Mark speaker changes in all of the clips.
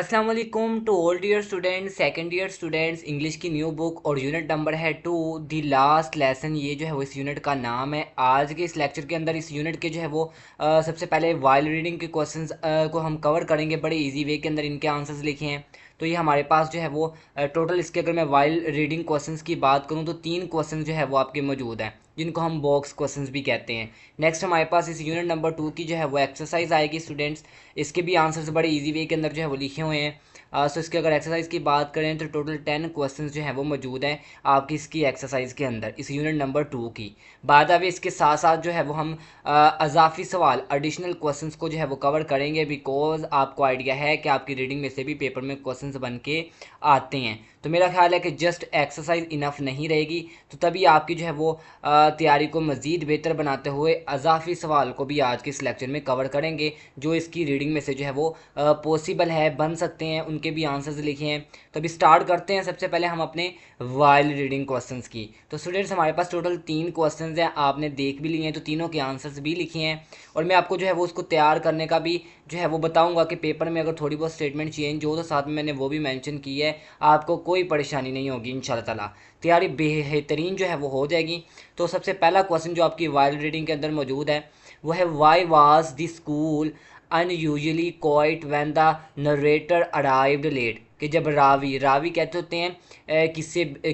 Speaker 1: अस्सलाम वालेकुम to all dear students, second year students. English की न्यू बुक और यूनिट नंबर है 2 दी लास्ट लेसन। ये जो है वो इस यूनिट का नाम है। आज के इस लेक्चर के अंदर इस यूनिट के जो है वो सबसे पहले वाइल रीडिंग के क्वेश्चंस को हम कवर करेंगे। बड़े इजी वे के अंदर इनके आंसर्स लिखे हैं। तो ये हमारे पास जो है वो टोटल इसके अगर मैं वाइल रीडिंग क्वेश्चंस की बात करूँ तो 3 क्वेश्चन जो है वो आपके मौजूद हैं, जिनको हम बॉक्स क्वेश्चंस भी कहते हैं। नेक्स्ट हमारे पास इस यूनिट नंबर 2 की जो है वो एक्सरसाइज आएगी स्टूडेंट्स। इसके भी आंसर्स बड़े इजी वे के अंदर जो है वो लिखे हुए हैं। सो इसके अगर एक्सरसाइज की बात करें तो टोटल 10 क्वेश्चंस जो हैं वो मौजूद हैं आपकी इसकी एक्सरसाइज के अंदर, इस यूनिट नंबर 2 की। बाद अभी इसके साथ साथ जो है वो हम अजाफी सवाल एडिशनल क्वेश्चंस को जो है वो कवर करेंगे, बिकॉज आपको आइडिया है कि आपकी रीडिंग में से भी पेपर में क्वेश्चंस बन के आते हैं। तो मेरा ख्याल है कि जस्ट एक्सरसाइज इनफ नहीं रहेगी, तो तभी आपकी जो है वो तैयारी को मज़ीद बेहतर बनाते हुए अजाफी सवाल को भी आज के इस लेक्चर में कवर करेंगे, जो इसकी रीडिंग में से जो है वो पॉसिबल है, बन सकते हैं, उनके भी आंसर्स लिखे हैं। तो अभी स्टार्ट करते हैं सबसे पहले हम अपने वाइल रीडिंग क्वेश्चंस की। तो स्टूडेंट्स हमारे पास टोटल 3 क्वेश्चंस हैं, आपने देख भी लिए हैं, तो तीनों के आंसर्स भी लिखे हैं। और मैं आपको जो है वो उसको तैयार करने का भी जो है वो बताऊंगा कि पेपर में अगर थोड़ी बहुत स्टेटमेंट चेंज हो तो साथ में मैंने वो भी मेंशन की है, आपको कोई परेशानी नहीं होगी इंशाल्लाह ताला। तैयारी बेहतरीन जो है वो हो जाएगी। तो सबसे पहला क्वेश्चन जो आपकी वाइल रीडिंग के अंदर मौजूद है वो है, why was the school unusually quiet when the narrator arrived late. कि जब रावी रावी कहते होते हैं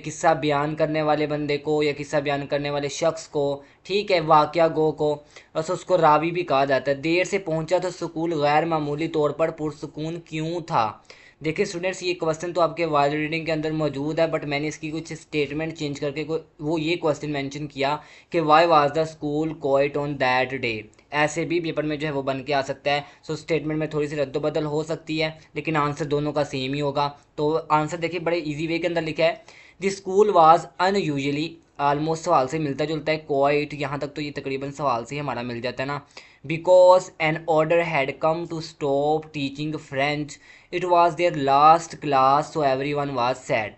Speaker 1: किस्सा बयान करने वाले बंदे को या किस्सा बयान करने वाले शख्स को, ठीक है, वाकया गो को, बस उसको रावी भी कहा जाता है। देर से पहुंचा तो स्कूल गैर मामूली तौर पर पुरसुकून क्यों था। देखिए स्टूडेंट्स, ये क्वेश्चन तो आपके वाइल रीडिंग के अंदर मौजूद है, बट मैंने इसकी कुछ स्टेटमेंट चेंज करके वो ये क्वेश्चन मेंशन किया कि Y was the school quite on that day. ऐसे भी पेपर में जो है वो बन के आ सकता है। सो स्टेटमेंट में थोड़ी सी रद्दोबदल हो सकती है, लेकिन आंसर दोनों का सेम ही होगा। तो आंसर देखिए बड़े ईजी वे के अंदर लिखा है, the school was unusually, almost सवाल से मिलता जुलता है, क्वाइट यहाँ तक तो ये तकरीबन सवाल से ही हमारा मिल जाता है ना। Because an order had come to stop teaching French, it was their last class, so everyone was sad.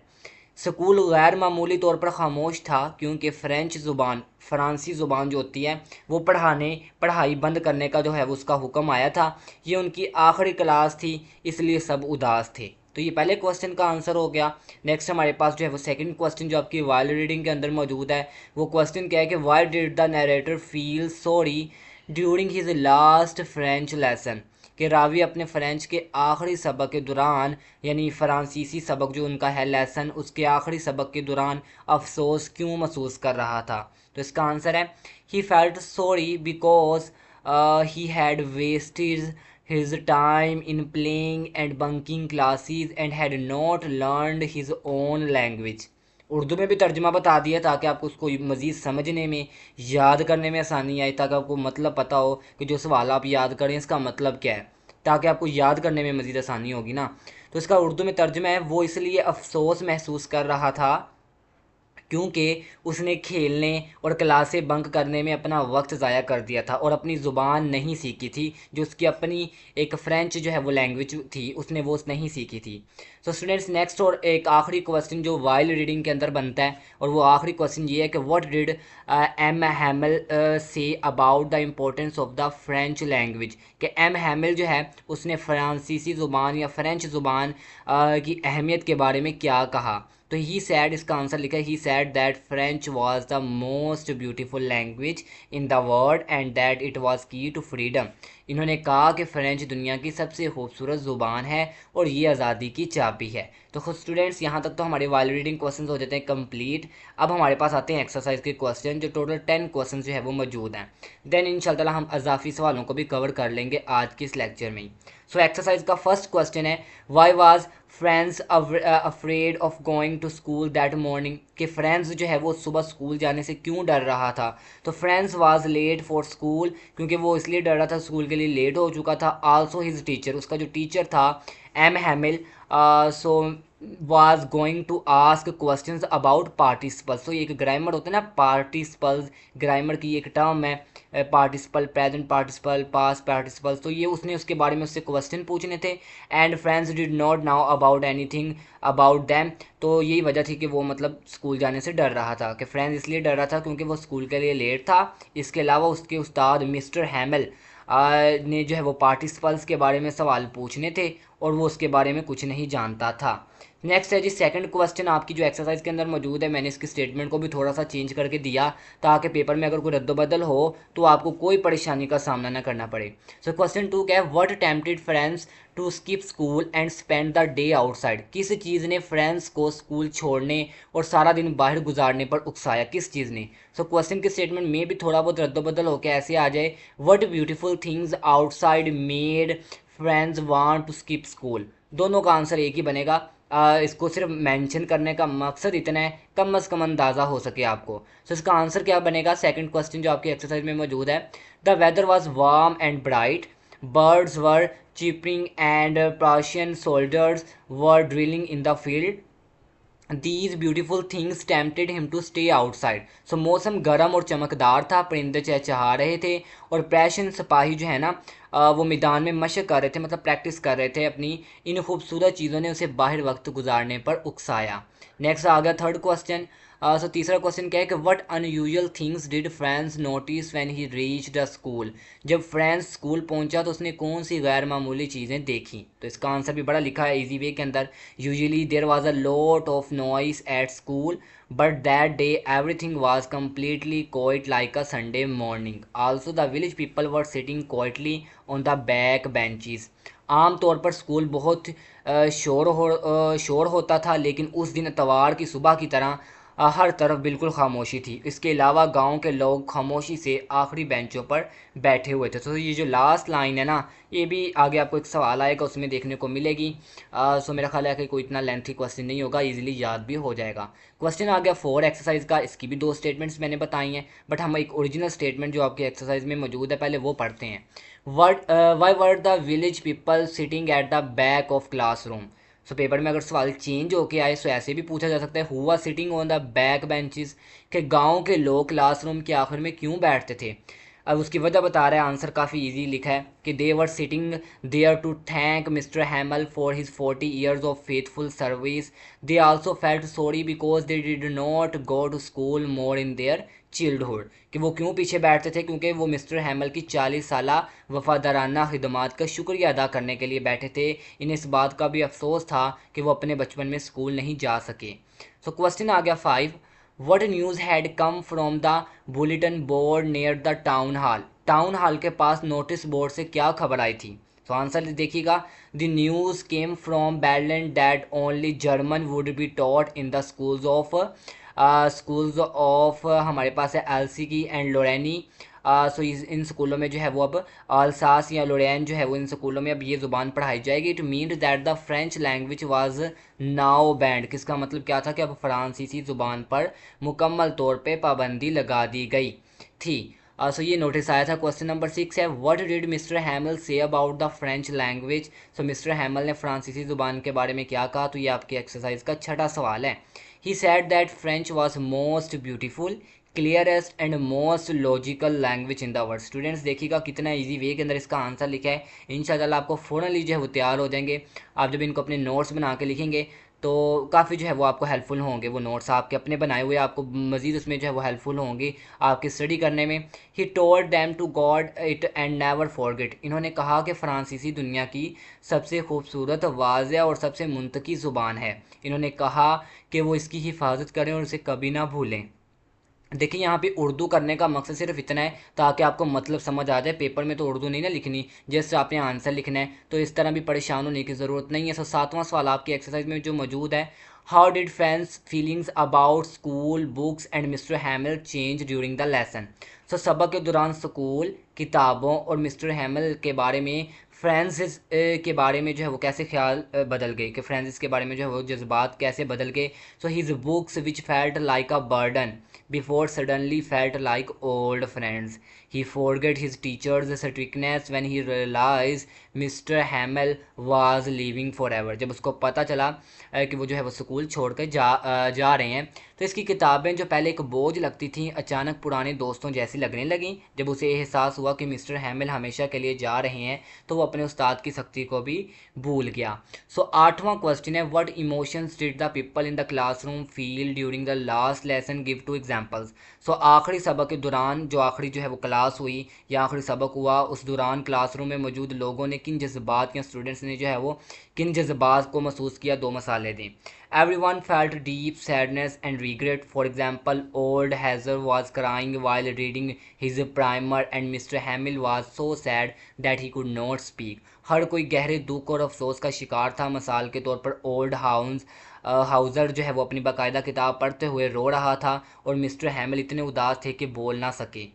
Speaker 1: School गैर मामूली तौर पर खामोश था क्योंकि फ्रेंच ज़ुबान, फ़्रांसी ज़ुबान जो होती है वो पढ़ाई बंद करने का जो है वो उसका हुक्म आया था। ये उनकी आखिरी क्लास थी, इसलिए सब उदास थे। तो ये पहले क्वेश्चन का आंसर हो गया। नेक्स्ट हमारे पास जो है वो सेकंड क्वेश्चन जो आपकी वाइल रीडिंग के अंदर मौजूद है, वो क्वेश्चन क्या है कि why did the narrator feel sorry during his last French lesson. कि रावी अपने फ़्रेंच के आखिरी सबक के दौरान, यानी फ़्रांसीसी सबक जो उनका है लेसन, उसके आखिरी सबक के दौरान अफसोस क्यों महसूस कर रहा था। तो इसका आंसर है, he felt sorry because he had wasted his time in playing and bunking classes and had not learned his own language। Urdu में भी तर्जुमा बता दिया ताकि आपको उसको मज़ीद समझने में, याद करने में आसानी आए, ताकि आपको मतलब पता हो कि जो सवाल आप याद करें इसका मतलब क्या है, ताकि आपको याद करने में मज़ीद आसानी होगी ना। तो इसका उर्दू में तर्जुमा है, वो इसलिए अफसोस महसूस कर रहा था क्योंकि उसने खेलने और क्लासें बंक करने में अपना वक्त ज़ाया कर दिया था और अपनी ज़ुबान नहीं सीखी थी, जो उसकी अपनी एक फ़्रेंच जो है वो लैंग्वेज थी, उसने वो नहीं सीखी थी। सो स्टूडेंट्स, नेक्स्ट और एक आखिरी क्वेश्चन जो वाइल रीडिंग के अंदर बनता है, और वो आखिरी क्वेश्चन ये है कि what did M Hamel say about the importance of the French language. कि एम हैमल जो है उसने फ्रांसीसी ज़ुबान या फ्रेंच ज़ुबान की अहमियत के बारे में क्या कहा। तो ही सैड, इसका आंसर लिखा है, he said that French was the most beautiful language in the world and that it was key to freedom. इन्होंने कहा कि फ़्रेंच दुनिया की सबसे खूबसूरत ज़ुबान है और ये आज़ादी की चाबी है। तो खुद स्टूडेंट्स, यहाँ तक तो हमारे वाइल रीडिंग क्वेश्चंस हो जाते हैं कंप्लीट। अब हमारे पास आते हैं एक्सरसाइज के क्वेश्चन, जो टोटल 10 क्वेश्चन जो है वो मौजूद हैं। देन इंशाल्लाह हम अजाफी सवालों को भी कवर कर लेंगे आज के इस लेक्चर में ही। सो एक्सरसाइज का फर्स्ट क्वेश्चन है, why was Franz afraid of going to school that morning. कि फ्रेंड्स जो है वो सुबह स्कूल जाने से क्यों डर रहा था। तो Franz was late for school, क्योंकि वो इसलिए डर रहा था, स्कूल के लिए लेट हो चुका था। आल्सो हिज टीचर, उसका जो टीचर था M Hamel, so was going to ask questions about participles. तो ये एक ग्रामर होता है ना, पार्टिसिपल्स, ग्रामर की एक टर्म है, participle, present participle, past participles. तो ये उसने उसके बारे में उससे क्वेश्चन पूछने थे। And friends did not now about anything about them. तो यही वजह थी कि वो मतलब स्कूल जाने से डर रहा था। कि फ्रेंड्स इसलिए डर रहा था क्योंकि वो स्कूल के लिए लेट था। इसके अलावा उसके उस्ताद मिस्टर हैमल ने जो है वो पार्टिसिपल्स के बारे में सवाल पूछने थे और वो उसके बारे में कुछ नहीं जानता था। नेक्स्ट है जी सेकंड क्वेश्चन आपकी जो एक्सरसाइज के अंदर मौजूद है, मैंने इसकी स्टेटमेंट को भी थोड़ा सा चेंज करके दिया ताकि पेपर में अगर कोई रद्दोबदल हो तो आपको कोई परेशानी का सामना ना करना पड़े। सो क्वेश्चन 2 क्या है, what tempted Franz to skip school and spend the day outside. किस चीज़ ने फ्रेंड्स को स्कूल छोड़ने और सारा दिन बाहर गुजारने पर उकसाया, किस चीज़ ने। सो क्वेश्चन की स्टेटमेंट में भी थोड़ा बहुत रद्दोबदल होकर ऐसे आ जाए, what beautiful things outside made Franz want to skip school. दोनों का आंसर एक ही बनेगा। इसको सिर्फ मेंशन करने का मकसद इतना है कम से कम अंदाज़ा हो सके आपको। सो इसका आंसर क्या बनेगा, सेकंड क्वेश्चन जो आपकी एक्सरसाइज में मौजूद है, the weather was warm and bright, birds were chirping and Prussian soldiers were drilling in the field. These beautiful things tempted him to stay outside. So मौसम गर्म और चमकदार था, परिंदे चहचहा रहे थे और प्रेशियन सिपाही जो है ना वो मैदान में मशक कर रहे थे, मतलब प्रैक्टिस कर रहे थे अपनी। इन खूबसूरत चीज़ों ने उसे बाहर वक्त गुजारने पर उकसाया। नेक्स्ट आ गया थर्ड क्वेश्चन। सो तीसरा क्वेश्चन क्या है कि what unusual things did friends notice when he reach the school. जब फ्रेंड्स स्कूल पहुंचा तो उसने कौन सी गैर मामूली चीज़ें देखी। तो इसका आंसर भी बड़ा लिखा है इजी वे के अंदर, usually there was a lot of noise at school but that day everything was completely quiet like a Sunday morning. Also the village people were sitting quietly on the back benches. आम तौर पर school बहुत शोर होता था, लेकिन उस दिन इतवार की सुबह की तरह हर तरफ बिल्कुल खामोशी थी। इसके अलावा गांव के लोग खामोशी से आखिरी बेंचों पर बैठे हुए थे। तो ये जो लास्ट लाइन है ना, ये भी आगे आपको एक सवाल आएगा उसमें देखने को मिलेगी। सो मेरा ख्याल है कि कोई इतना लेंथी क्वेश्चन नहीं होगा, इजीली याद भी हो जाएगा। क्वेश्चन आ गया 4 एक्सरसाइज का, इसकी भी 2 स्टेटमेंट्स मैंने बताई हैं, बट हम एक ओरिजिनल स्टेटमेंट जो आपकी एक्सरसाइज में मौजूद है पहले वो पढ़ते हैं। Why were the village people sitting at the back of classroom. So paper में अगर सवाल चेंज होके आए तो ऐसे भी पूछा जा सकता है, who was sitting on the back benches, कि गांव के लोग क्लासरूम के आखिर में क्यों बैठते थे। अब उसकी वजह बता रहा है, आंसर काफ़ी इजी लिखा है कि they were sitting there to thank mister Hamel for his 40 years of faithful service. They also felt sorry because they did not go to school more in their childhood. कि वो क्यों पीछे बैठते थे, क्योंकि वो मिस्टर हैमल की 40 साला वफादाराना खिदमात का शुक्रिया अदा करने के लिए बैठे थे। इन्हें इस बात का भी अफसोस था कि वो अपने बचपन में स्कूल नहीं जा सके। सो क्वेश्चन आ गया 5, what news had come from the bulletin board near the town hall. Town hall के पास नोटिस बोर्ड से क्या खबर आई थी। तो आंसर देखिएगा, the news came from badland that only German would be taught in the schools of हमारे पास है LC की एंड लोरेनी। सो इन स्कूलों में जो है वो अब अल्सास या लोरेन जो है वो इन स्कूलों में अब ये ज़ुबान पढ़ाई जाएगी। It means that the French language was now band. किसका मतलब क्या था कि अब फ्रांसीसी ज़ुबान पर मुकम्मल तौर पे पाबंदी लगा दी गई थी। सो ये नोटिस आया था। क्वेश्चन नंबर 6 है, what did mister हैमल say about the French language. So mister Hamel ने फ्रांसीसी ज़ुबान के बारे में क्या कहा। तो ये आपकी एक्सरसाइज का छठा सवाल है। ही said that French was most beautiful clearest and most logical language in the world. Students देखिएगा कितना इजी वे के अंदर इसका आंसर लिखा है। इंशाल्लाह आपको फ़ौरन लीजिए वो तैयार हो जाएंगे। आप जब इनको अपने नोट्स बना के लिखेंगे तो काफ़ी जो है वो आपको हेल्पफुल होंगे। वो नोट्स आपके अपने बनाए हुए आपको मज़ीद उसमें जो है वो हेल्पफुल होंगी आपकी स्टडी करने में। He told them to guard it and never forget. इन्होंने कहा कि फ़्रांसीसी दुनिया की सबसे खूबसूरत, वाज़ेह और सबसे मुंतकी ज़ुबान है। इन्होंने कहा कि वो इसकी हिफाजत करें और इसे कभी ना भूलें। देखिए यहाँ पे उर्दू करने का मकसद सिर्फ इतना है ताकि आपको मतलब समझ आ जाए। पेपर में तो उर्दू नहीं ना लिखनी, जैसे आपने आंसर लिखना है, तो इस तरह भी परेशान होने की ज़रूरत नहीं है। सो 7वां सवाल आपकी एक्सरसाइज में जो मौजूद है, how did Franz feelings about school books and mister Hamel change during the lesson. So सबक के दौरान स्कूल, किताबों और मिस्टर हैमल के बारे में, फ्रेंड्स के बारे में जो है वो कैसे ख्याल बदल गए, कि फ्रेंड्स के बारे में जो है वो जज्बात कैसे बदल गए। So his books which felt like a burden before suddenly felt like old friends. He forgot his teacher's strictness when he realized Mr. Hamel was leaving forever. जब उसको पता चला कि वो जो है वो स्कूल छोड़कर जा रहे हैं, तो इसकी किताबें जो पहले एक बोझ लगती थीं अचानक पुराने दोस्तों जैसी लगने लगीं। जब उसे एहसास हुआ कि मिस्टर हैमिल हमेशा के लिए जा रहे हैं तो वो अपने उस्ताद की सख्ती को भी भूल गया। सो 8वां क्वेश्चन है, what emotions did the people in the classroom feel during the last lesson, give 2 examples. So आखिरी सबक के दौरान, जो आखिरी जो है वो क्लास हुई या आखिरी सबक हुआ, उस दौरान क्लासरूम में मौजूद लोगों ने किन जज्बात या स्टूडेंट्स ने जो है वो किन जज्बात को महसूस किया, 2 मसाले दें। Everyone felt deep sadness and regret. For example, old Hazel was crying while reading his primer and Mr. Hamill was so sad that he could not speak. हर कोई गहरे दुख और अफसोस का शिकार था। मिसाल के तौर पर ओल्ड हाउज़र जो है वो अपनी बाकायदा किताब पढ़ते हुए रो रहा था और मिस्टर हैमिल इतने उदास थे कि बोल ना सके।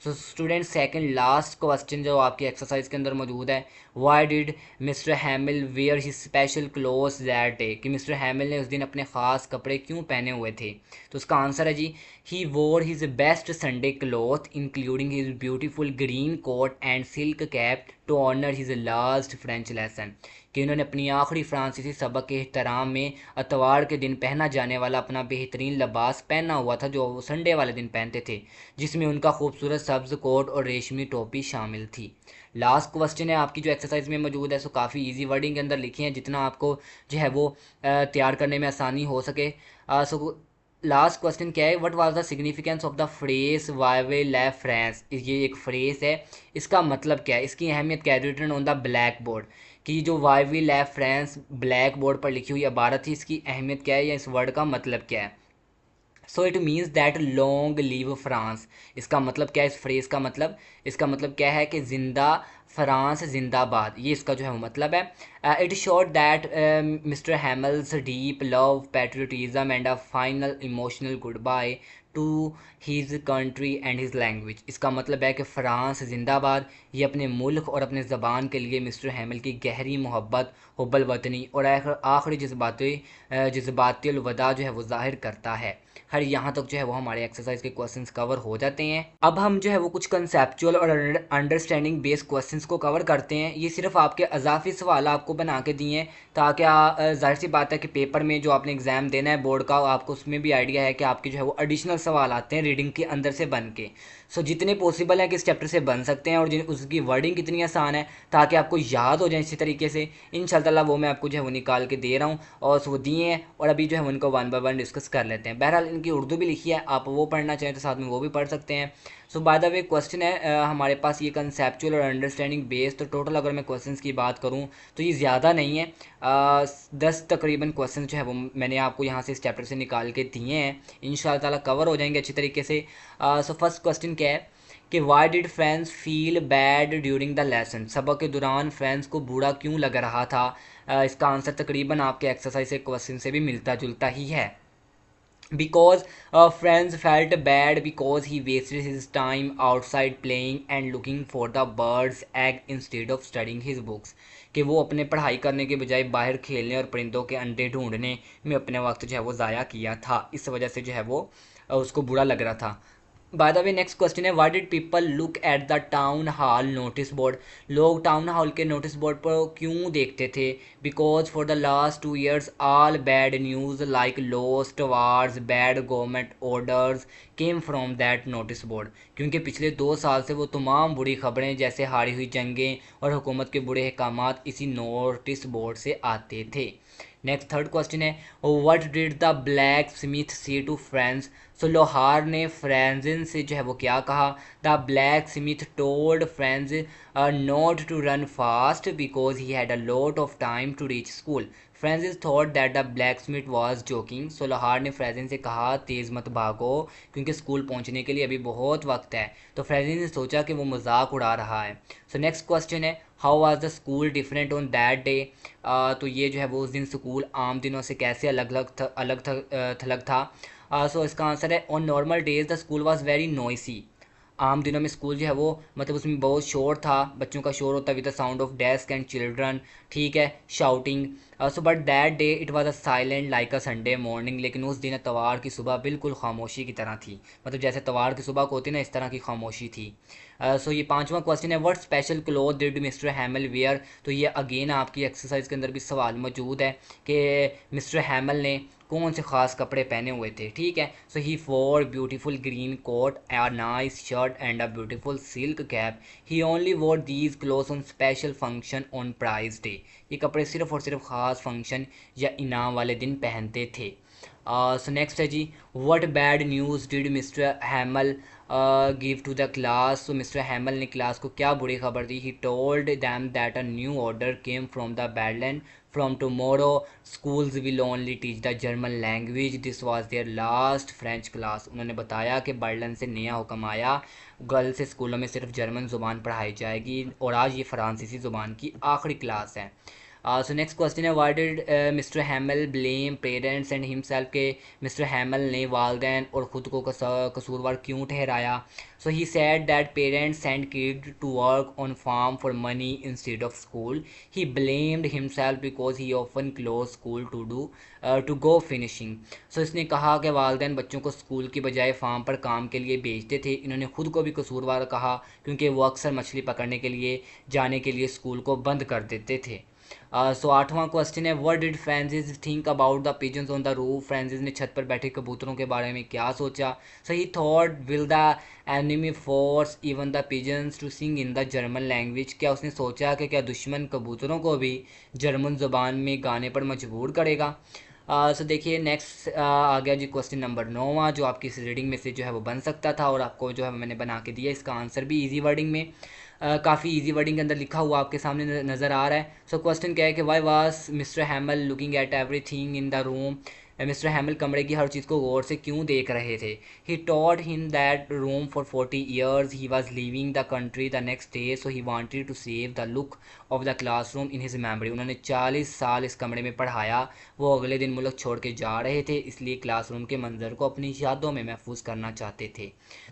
Speaker 1: So student, second last question जो आपकी एक्सरसाइज के अंदर मौजूद है, why did Mr Hamel wear his special clothes that day, कि मिस्टर हैमिल ने उस दिन अपने ख़ास कपड़े क्यों पहने हुए थे। तो उसका आंसर है जी, he wore his best Sunday cloth including his beautiful green coat and silk cap to honour his last French lesson, कि उन्होंने अपनी आखिरी फ्रांसीसी सबक के एहतराम में अतवार के दिन पहना जाने वाला अपना बेहतरीन लिबास पहना हुआ था जो वो संडे वाले दिन पहनते थे, जिसमें उनका खूबसूरत सब्ज़ कोट और रेशमी टोपी शामिल थी। लास्ट क्वेश्चन है आपकी जो एक्सरसाइज में मौजूद है, सो काफ़ी इजी वर्डिंग के अंदर लिखी है जितना आपको जो है वो तैयार करने में आसानी हो सके। सो लास्ट क्वेश्चन क्या है, what was the significance of the phrase vive la France, ये एक फ्रेज है, इसका मतलब क्या है, इसकी अहमियत क्या है, written on the blackboard, कि जो वाई वी लै फ्रांस ब्लैक बोर्ड पर लिखी हुई इबारत थी, इसकी अहमियत क्या है या इस वर्ड का मतलब क्या है। So it means that long live France, इसका मतलब क्या है, इस फ्रेज का मतलब, इसका मतलब क्या है कि जिंदा फ्रांस जिंदाबाद, ये इसका जो है वो मतलब है। It showed that mister Hummels deep love patriotism and a final emotional good by two his country and his language, इसका मतलब है कि फ़्रांस जिंदाबाद, ये अपने मुल्क और अपने ज़बान के लिए मिस्टर हैमिल की गहरी मोहब्बत, हुब्बुल वतनी और आखिरी जज्बाती अलविदा जो है वो ज़ाहिर करता है। हर यहाँ तक जो है वो हमारे एक्सरसाइज के क्वेश्चंस कवर हो जाते हैं। अब हम जो है वो कुछ कंसेप्चुअल और अंडरस्टैंडिंग बेस्ड क्वेश्चंस को कवर करते हैं। ये सिर्फ आपके अजाफी सवाल आपको बना के दिए हैं ताकि जाहिर सी बात है कि पेपर में जो आपने एग्ज़ाम देना है बोर्ड का, आपको उसमें भी आइडिया है कि आपके जो है वो एडिशनल सवाल आते हैं रीडिंग के अंदर से बन के। सो जितने पॉसिबल है कि इस चैप्टर से बन सकते हैं और उसकी वर्डिंग कितनी आसान है ताकि आपको याद हो जाए इसी तरीके से, इंशाल्लाह वो मैं आपको जो है वो निकाल के दे रहा हूँ और वो दिए हैं और अभी जो है उनको 1 बाय 1 डिस्कस कर लेते हैं। बहरहाल इनकी उर्दू भी लिखी है, आप वो पढ़ना चाहें तो साथ में वो भी पढ़ सकते हैं। सो बाय द वे क्वेश्चन है हमारे पास ये कंसेप्चुअल और अंडरस्टैंडिंग बेस्ड, तो टोटल अगर मैं क्वेश्चंस की बात करूँ तो ये ज़्यादा नहीं है, 10 तकरीबन क्वेश्चन जो है वो मैंने आपको यहाँ से इस चैप्टर से निकाल के दिए हैं, इंशाल्लाह ताला कवर हो जाएंगे अच्छी तरीके से। सो फर्स्ट क्वेश्चन क्या है कि why did friends feel bad during the lesson, सबक के दौरान फ्रेंड्स को बुरा क्यों लग रहा था। इसका आंसर तकरीबन आपके एक्सरसाइज के क्वेश्चन से भी मिलता जुलता ही है। Because friends felt bad because he wasted his time outside playing and looking for the bird's egg instead of studying his books, कि वो अपने पढ़ाई करने के बजाय बाहर खेलने और परिंदों के अंडे ढूंढने में अपने वक्त जो है वो ज़ाया किया था, इस वजह से जो है वो उसको बुरा लग रहा था। By the way next question है, why did people look at the town hall notice board, लोग टाउन हॉल के नोटिस बोर्ड पर क्यों देखते थे। Because for the last 2 years all bad news like lost wars bad government orders came from that notice board, क्योंकि पिछले 2 साल से वो तमाम बुरी खबरें जैसे हारी हुई जंगें और हुकूमत के बुरे अहकामात इसी नोटिस बोर्ड से आते थे। नेक्स्ट थर्ड क्वेश्चन है, what did the blacksmith say to Franz, so लोहार ने फ्रेंजिन से जो है वो क्या कहा। The blacksmith told Franz not to run fast because he had a lot of time to reach school, Franz thought that the blacksmith was joking, so लोहार ने फ्रेंजिन से कहा तेज़ मत भागो क्योंकि स्कूल पहुंचने के लिए अभी बहुत वक्त है, तो फ्रेंजिन ने सोचा कि वो मजाक उड़ा रहा है। सो नेक्स्ट क्वेश्चन है, how was the school different on that day, तो ये जो है वो उस दिन स्कूल आम दिनों से कैसे अलग थलग था। सो इसका आंसर है, on normal days the school was very noisy, आम दिनों में स्कूल जो है वो मतलब उसमें बहुत शोर था, बच्चों का शोर होता with the sound of desk and children, ठीक है, shouting. So but that day it was a silent like a Sunday morning, लेकिन उस दिन तवार की सुबह बिल्कुल खामोशी की तरह थी, मतलब जैसे तवार की सुबह को होती ना इस तरह की खामोशी थी। सो ये 5वां क्वेश्चन है, what special cloth did Mr Hamel wear, तो ये अगेन आपकी एक्सरसाइज के अंदर भी सवाल मौजूद है कि मिस्टर हैमिल ने कौन से ख़ास कपड़े पहने हुए थे, ठीक है। So he for beautiful green coat, a nice shirt and a beautiful silk cap, he only wore these clothes on special function on prize day, ये कपड़े सिर्फ और सिर्फ ख़ास फंक्शन या इनाम वाले दिन पहनते थे। सो नेक्स्ट है G, what bad news did mister Hamel give to the class. तो मिस्टर हैमल ने क्लास को क्या बुरी खबर दी। He told them that a new order came from the badland, from tomorrow schools will only teach the German language, this was their last French class. उन्होंने बताया कि बर्लिन से नया हुक्म आया, गर्ल्स स्कूलों में सिर्फ जर्मन ज़ुबान पढ़ाई जाएगी और आज ये फ्रांसीसी ज़ुबान की आखिरी क्लास है। सो नेक्स्ट क्वेश्चन है, why did mister Hamel blame parents and himself के मिस्टर हैमल ने वालदैन और ख़ुद को कसूरवार क्यों ठहराया। So he said that parents send kid to work on farm for money instead of school. He blamed himself because he often close school to go finishing. So इसने कहा कि वालदैन बच्चों को स्कूल की बजाय फार्म पर काम के लिए भेजते थे। इन्होंने खुद को भी कसूरवार कहा क्योंकि वो अक्सर मछली पकड़ने के लिए जाने के लिए स्कूल को बंद कर देते थे। सो आठवां क्वेश्चन है, what did Franz think about the pigeons on the roof. Franz ने छत पर बैठे कबूतरों के बारे में क्या सोचा। So he thought will the enemy force even the pigeons to sing in the German language. क्या उसने सोचा कि क्या दुश्मन कबूतरों को भी जर्मन ज़ुबान में गाने पर मजबूर करेगा। सो देखिए नेक्स्ट आ गया जी क्वेश्चन नंबर 9वां, जो आपकी इस रीडिंग में से जो है वो बन सकता था और आपको जो है मैंने बना के दिया। इसका आंसर भी इजी वर्डिंग में काफ़ी इजी वर्डिंग के अंदर लिखा हुआ आपके सामने नज़र आ रहा है। सो क्वेश्चन क्या है कि why was mister हैमल looking at everything in the room. Mister हैमल कमरे की हर चीज़ को गौर से क्यों देख रहे थे। He taught him that room for 40 years, he was leaving the country the next day, so he wanted to save the look of the classroom in his memory. उन्होंने 40 साल इस कमरे में पढ़ाया, वो अगले दिन मुल्क छोड़ के जा रहे थे, इसलिए क्लासरूम के मंजर को अपनी यादों में महफूज करना चाहते थे।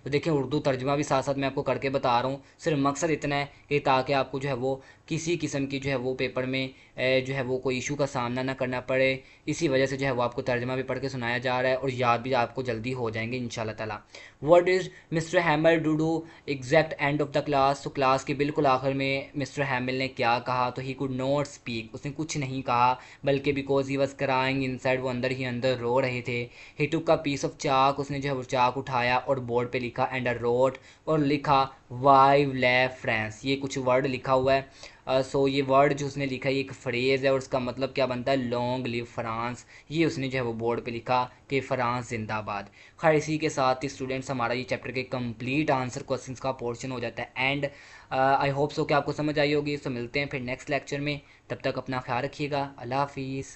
Speaker 1: तो देखिए उर्दू तर्जुमा भी साथ साथ मैं आपको करके बता रहा हूँ, सिर्फ मकसद इतना है कि ताकि आपको जो है वो किसी किस्म की जो है वो पेपर में जो है वो कोई इशू का सामना ना करना पड़े। इसी वजह से जो है वो आपको तर्जुमा भी पढ़ के सुनाया जा रहा है और याद भी आपको जल्दी हो जाएंगे इंशाल्लाह ताला। What is mister हैमल do exact end of the class. तो क्लास के बिल्कुल आखिर में मिस्टर हैमल ने क्या कहा। तो ही कुड नॉट स्पीक, उसने कुछ नहीं कहा, बल्कि because he was crying inside, वो अंदर ही अंदर रो रहे थे। ही टुक अ पीस ऑफ चाक, उसने जो है वो चाक उठाया और बोर्ड पे लिखा एंड अ रोट, और लिखा वाइव ले फ्रांस। ये कुछ वर्ड लिखा हुआ है। सो ये वर्ड जो उसने लिखा है ये एक फ्रेज़ है और उसका मतलब क्या बनता है, लॉन्ग लिव फ्रांस। ये उसने जो है वो बोर्ड पे लिखा कि फ़्रांस जिंदाबाद। खैर इसी के साथ ही स्टूडेंट्स हमारा ये चैप्टर के कंप्लीट आंसर क्वेश्चंस का पोर्शन हो जाता है एंड आई होप सो कि आपको समझ आई होगी। सो मिलते हैं फिर नेक्स्ट लेक्चर में, तब तक अपना ख्याल रखिएगा। अल्लाह हाफिज़।